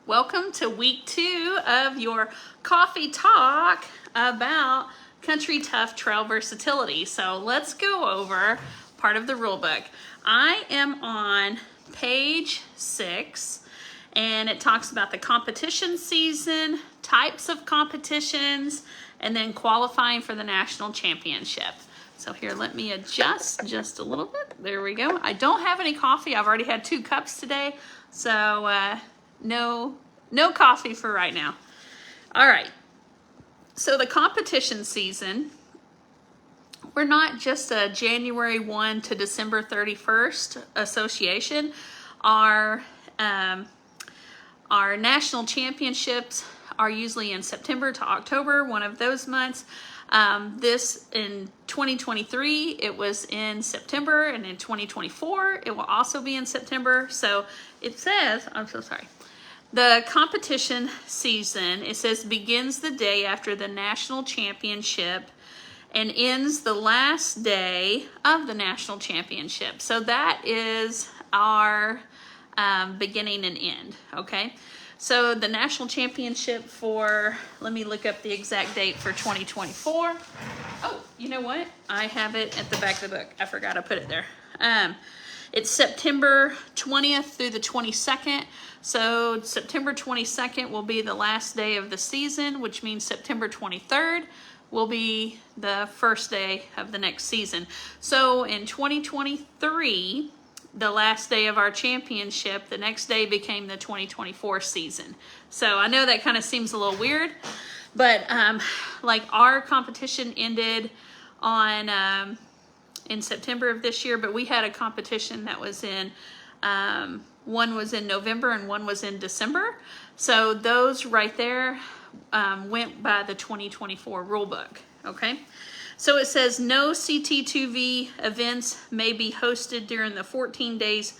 Welcome to week 2 of your coffee talk about Country Tough Trail Versatility. So let's go over part of the rule book. I am on page 6 and it talks about the competition season, types of competitions, and then qualifying for the national championship. So here, let me adjust just a little bit. There we go. I don't have any coffee. I've already had 2 cups today. So no coffee for right now. All right. So the competition season, we're not just a January 1 to December 31st association. Our national championships are usually in September to October, one of those months. This in 2023, it was in September, and in 2024, it will also be in September. So it says, I'm so sorry. The competition season, it says, begins the day after the national championship and ends the last day of the national championship. So that is our beginning and end, okay? So the national championship for, let me look up the exact date for 2024. Oh, you know what? I have it at the back of the book. I forgot to put it there. It's September 20th through the 22nd. So September 22nd will be the last day of the season, which means September 23rd will be the first day of the next season. So in 2023, the last day of our championship, the next day became the 2024 season. So I know that kind of seems a little weird, but like our competition ended on in September of this year, but we had a competition that was in one was in November and one was in December. So those right there went by the 2024 rule book, okay? So it says no CT2V events may be hosted during the 14 days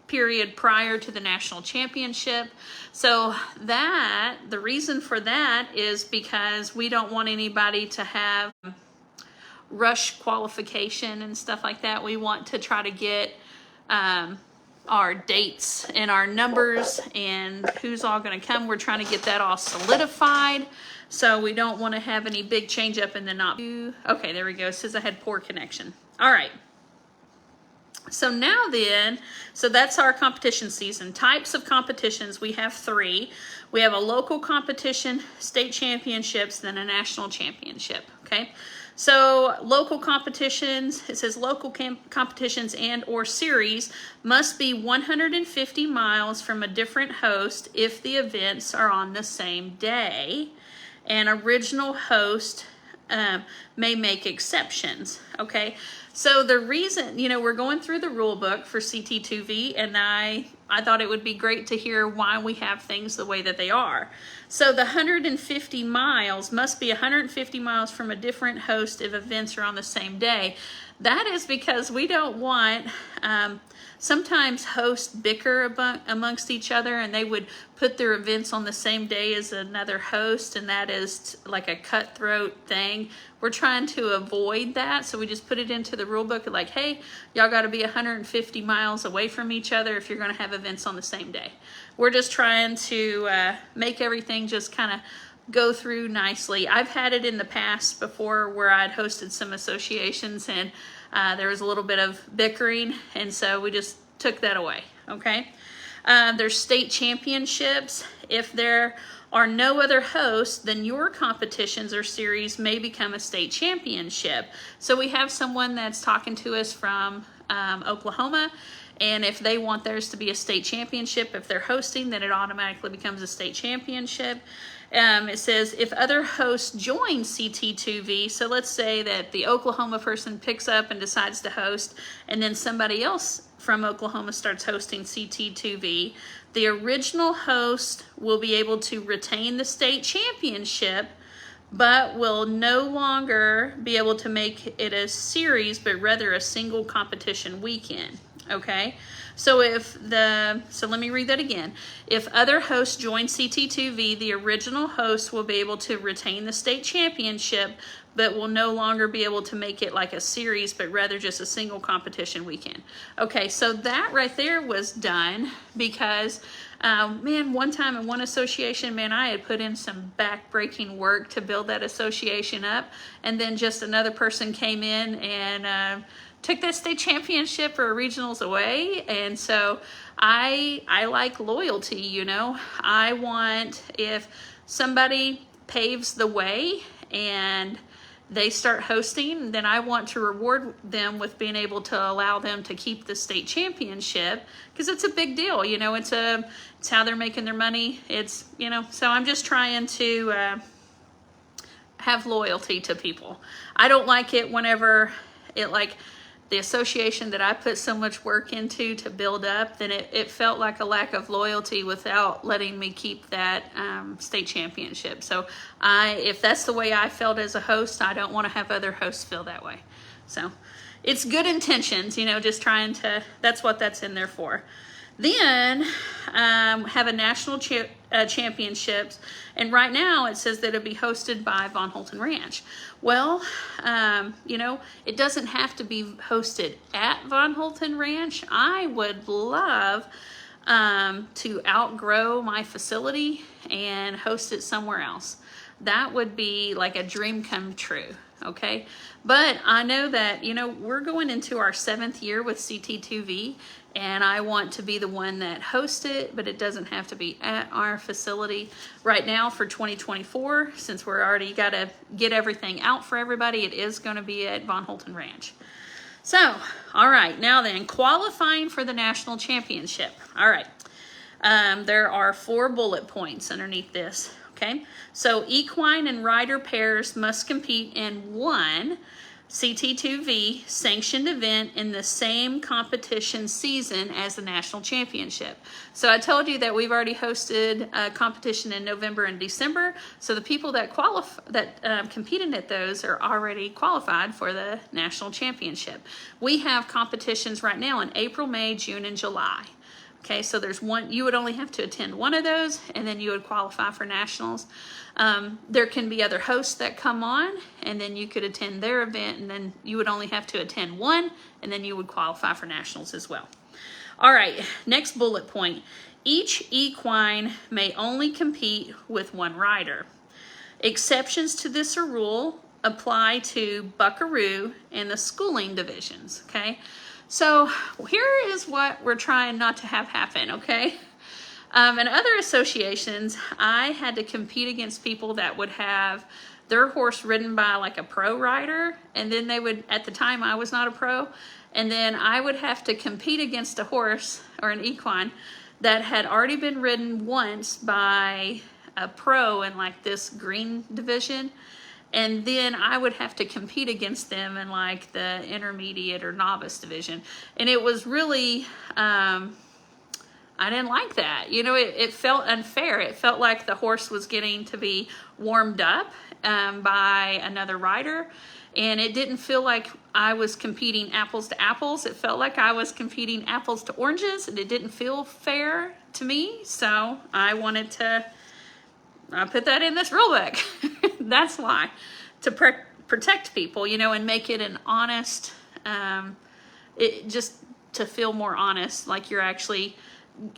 period prior to the national championship. So that, the reason for that is because we don't want anybody to have rush qualification and stuff like that. We want to try to get our dates and our numbers and who's all going to come. We're trying to get that all solidified. So we don't want to have any big change up and then not. Okay, there we go. It says I had poor connection. All right. So now then, so that's our competition season. Types of competitions, we have 3. We have a local competition, state championships, then a national championship, okay? So local competitions, it says local competitions and or series must be 150 miles from a different host if the events are on the same day. And original host may make exceptions, okay? So the reason, you know, we're going through the rule book for CT2V, and I thought it would be great to hear why we have things the way that they are. So the 150 miles must be 150 miles from a different host if events are on the same day. That is because we don't want, sometimes hosts bicker amongst each other, and they would put their events on the same day as another host, and that is like a cutthroat thing. We're trying to avoid that, so we just put it into the rule book like, hey, y'all got to be 150 miles away from each other if you're going to have events on the same day. We're just trying to make everything just kind of go through nicely. I've had it in the past before where I'd hosted some associations and there was a little bit of bickering, and so we just took that away, okay? There's state championships. If there are no other hosts, then your competitions or series may become a state championship. So we have someone that's talking to us from Oklahoma, and if they want theirs to be a state championship, if they're hosting, then it automatically becomes a state championship. It says if other hosts join CT2V, so let's say that the Oklahoma person picks up and decides to host, and then somebody else from Oklahoma starts hosting CT2V, the original host will be able to retain the state championship, but will no longer be able to make it a series, but rather a single competition weekend. Okay, so let me read that again. If other hosts join CT2V, the original host will be able to retain the state championship, but will no longer be able to make it like a series, but rather just a single competition weekend. Okay, so that right there was done because, man, one time in one association, man, I had put in some back-breaking work to build that association up, and then just another person came in and took that state championship or regionals away. And so I like loyalty, you know. I want, if somebody paves the way and they start hosting, then I want to reward them with being able to allow them to keep the state championship, because it's a big deal, you know. It's how they're making their money. It's, you know, so I'm just trying to have loyalty to people. I don't like it whenever it, like, the association that I put so much work into to build up, then it felt like a lack of loyalty without letting me keep that state championship. So if that's the way I felt as a host, I don't want to have other hosts feel that way. So it's good intentions, you know, just trying to, that's what that's in there for. Then have a national championships, and right now it says that it'll be hosted by Von Holten Ranch. Well, you know, it doesn't have to be hosted at Von Holten Ranch. I would love to outgrow my facility and host it somewhere else. That would be like a dream come true. Okay, but I know that, you know, we're going into our 7th year with CT2V, and I want to be the one that hosts it, but it doesn't have to be at our facility. Right now for 2024, since we're already got to get everything out for everybody, it is going to be at Von Holten Ranch. So, all right, now then, qualifying for the national championship. All right, there are 4 bullet points underneath this. Okay, so equine and rider pairs must compete in one CT2V sanctioned event in the same competition season as the national championship. So I told you that we've already hosted a competition in November and December. So the people that competed at those are already qualified for the national championship. We have competitions right now in April, May, June, and July. Okay, so there's one, you would only have to attend one of those, and then you would qualify for nationals. There can be other hosts that come on, and then you could attend their event, and then you would only have to attend one, and then you would qualify for nationals as well. All right, next bullet point. Each equine may only compete with one rider. Exceptions to this rule apply to buckaroo and the schooling divisions, okay? So here is what we're trying not to have happen, okay? In other associations, I had to compete against people that would have their horse ridden by like a pro rider, and then they would, at the time I was not a pro, and then I would have to compete against a horse or an equine that had already been ridden once by a pro in like this green division. And then I would have to compete against them in like the intermediate or novice division. And it was really, I didn't like that. You know, it felt unfair. It felt like the horse was getting to be warmed up by another rider. And it didn't feel like I was competing apples to apples. It felt like I was competing apples to oranges, and it didn't feel fair to me. So I wanted to put that in this rule book. That's why, to protect people, you know, and make it an honest, just to feel more honest, like you're actually,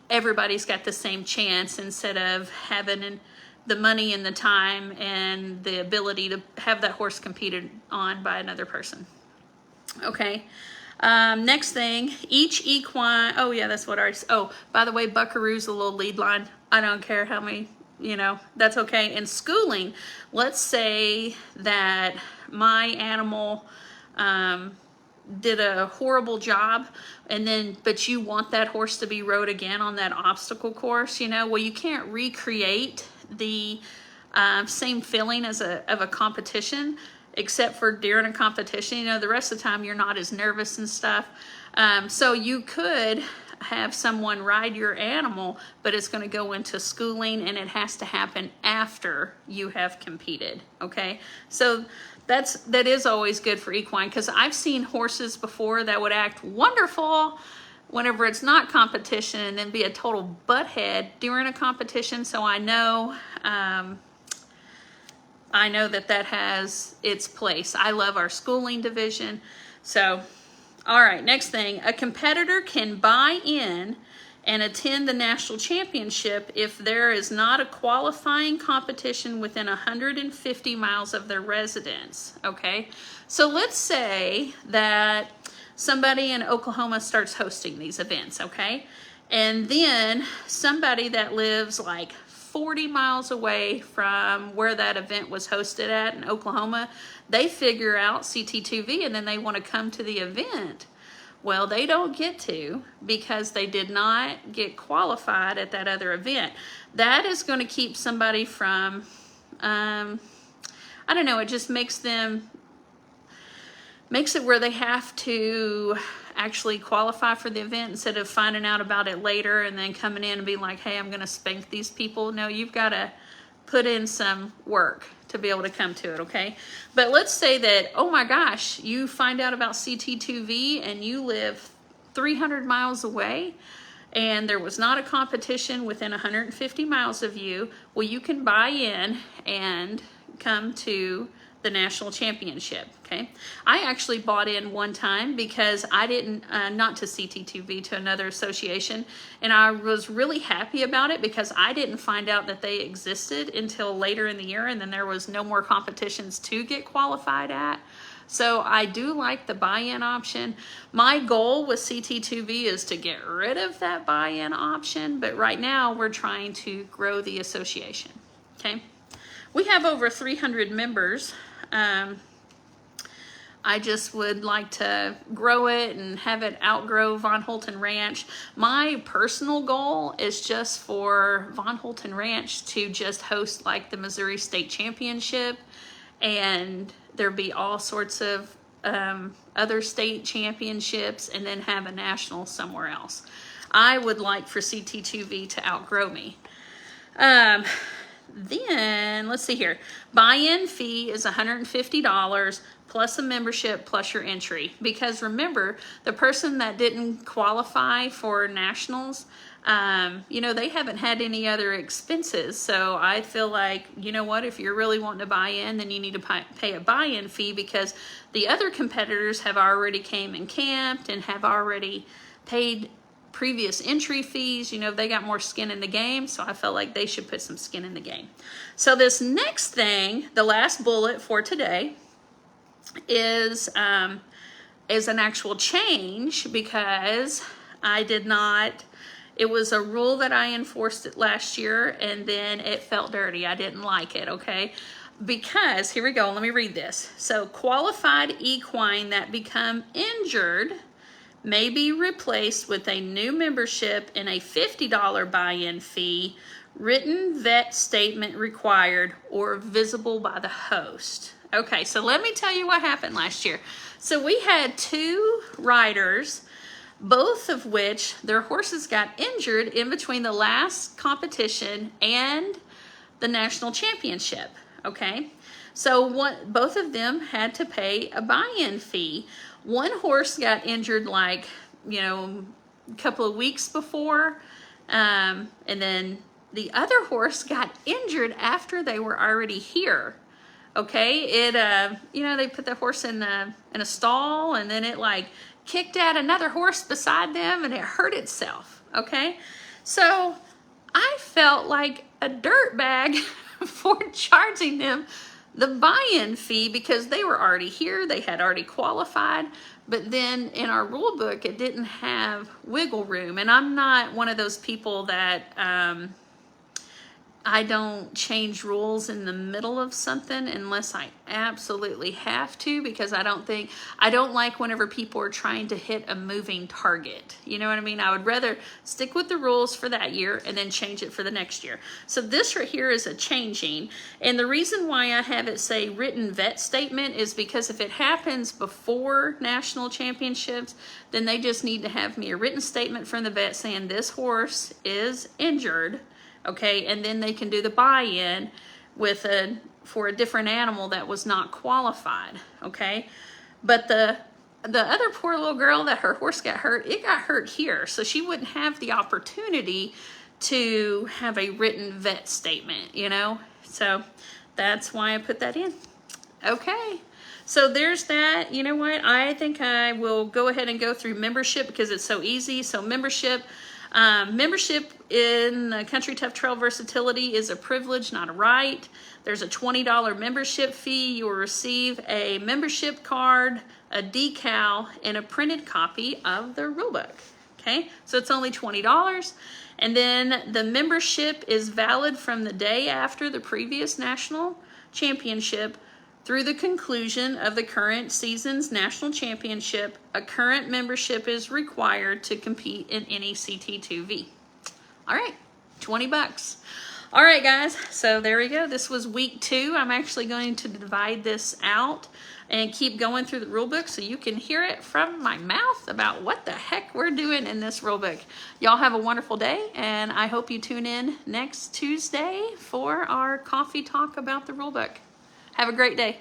everybody's got the same chance instead of having the money and the time and the ability to have that horse competed on by another person. Okay. Next thing, each equine, oh yeah, that's what I, oh, by the way, buckaroo's a little lead line. I don't care how many, you know, that's okay. In schooling, let's say that my animal did a horrible job, and then, but you want that horse to be rode again on that obstacle course, you know, well, you can't recreate the same feeling as of a competition, except for during a competition. You know, the rest of the time you're not as nervous and stuff. So you could have someone ride your animal, but it's going to go into schooling, and it has to happen after you have competed. Okay, so that is always good for equine, because I've seen horses before that would act wonderful whenever it's not competition, and then be a total butthead during a competition. So I know I know that that has its place. I love our schooling division. So, all right, next thing. A competitor can buy in and attend the national championship if there is not a qualifying competition within 150 miles of their residence, okay? So let's say that somebody in Oklahoma starts hosting these events, okay? And then somebody that lives like 40 miles away from where that event was hosted at in Oklahoma, they figure out CT2V and then they want to come to the event. Well, they don't get to because they did not get qualified at that other event. That is going to keep somebody from, I don't know, it just makes it where they have to actually qualify for the event instead of finding out about it later and then coming in and being like, hey, I'm going to spank these people. No, you've got to put in some work to be able to come to it, okay? But let's say that, oh my gosh, you find out about CT2V and you live 300 miles away and there was not a competition within 150 miles of you. Well, you can buy in and come to the national championship, okay? I actually bought in one time because I didn't, not to CT2V, to another association, and I was really happy about it because I didn't find out that they existed until later in the year, and then there was no more competitions to get qualified at. So I do like the buy-in option. My goal with CT2V is to get rid of that buy-in option, but right now we're trying to grow the association, okay? We have over 300 members. I just would like to grow it and have it outgrow Von Holten Ranch. My personal goal is just for Von Holten Ranch to just host like the Missouri State Championship, and there be all sorts of other state championships, and then have a national somewhere else. I would like for CT2V to outgrow me. Then, let's see here. Buy-in fee is $150 plus a membership plus your entry. Because remember, the person that didn't qualify for nationals, you know, they haven't had any other expenses. So I feel like, you know what, if you're really wanting to buy in, then you need to pay a buy-in fee because the other competitors have already came and camped and have already paid previous entry fees. You know, they got more skin in the game, so I felt like they should put some skin in the game. So this next thing, the last bullet for today, is an actual change because I did not, it was a rule that I enforced it last year and then it felt dirty. I didn't like it, okay? Because, here we go, let me read this. So, qualified equine that become injured may be replaced with a new membership and a $50 buy-in fee, written vet statement required, or visible by the host. Okay, so let me tell you what happened last year. So we had 2 riders, both of which their horses got injured in between the last competition and the national championship, okay? So both of them had to pay a buy-in fee. One horse got injured like, you know, a couple of weeks before, and then the other horse got injured after they were already here. Okay, it you know, they put the horse in a stall and then it like kicked at another horse beside them and it hurt itself. Okay, so I felt like a dirtbag for charging them the buy-in fee because they were already here, they had already qualified, but then in our rule book it didn't have wiggle room. And I'm not one of those people that I don't change rules in the middle of something unless I absolutely have to, because I don't like whenever people are trying to hit a moving target. You know what I mean? I would rather stick with the rules for that year and then change it for the next year. So this right here is a changing. And the reason why I have it say written vet statement is because if it happens before national championships, then they just need to have me a written statement from the vet saying this horse is injured. Okay, and then they can do the buy-in for a different animal that was not qualified. Okay, but the other poor little girl that her horse got hurt, it got hurt here, so she wouldn't have the opportunity to have a written vet statement, you know. So That's why I put that in. Okay, so there's that. You know what? I think I will go ahead and go through membership because it's so easy. So membership in the Country Tough Trail Versatility is a privilege, not a right. There's a $20 membership fee. You will receive a membership card, a decal, and a printed copy of the rulebook. Okay, so it's only $20. And then the membership is valid from the day after the previous national championship through the conclusion of the current season's national championship. A current membership is required to compete in any CT2V. All right, 20 bucks. All right, guys, so there we go. This was week 2. I'm actually going to divide this out and keep going through the rule book so you can hear it from my mouth about what the heck we're doing in this rule book. Y'all have a wonderful day, and I hope you tune in next Tuesday for our coffee talk about the rule book. Have a great day.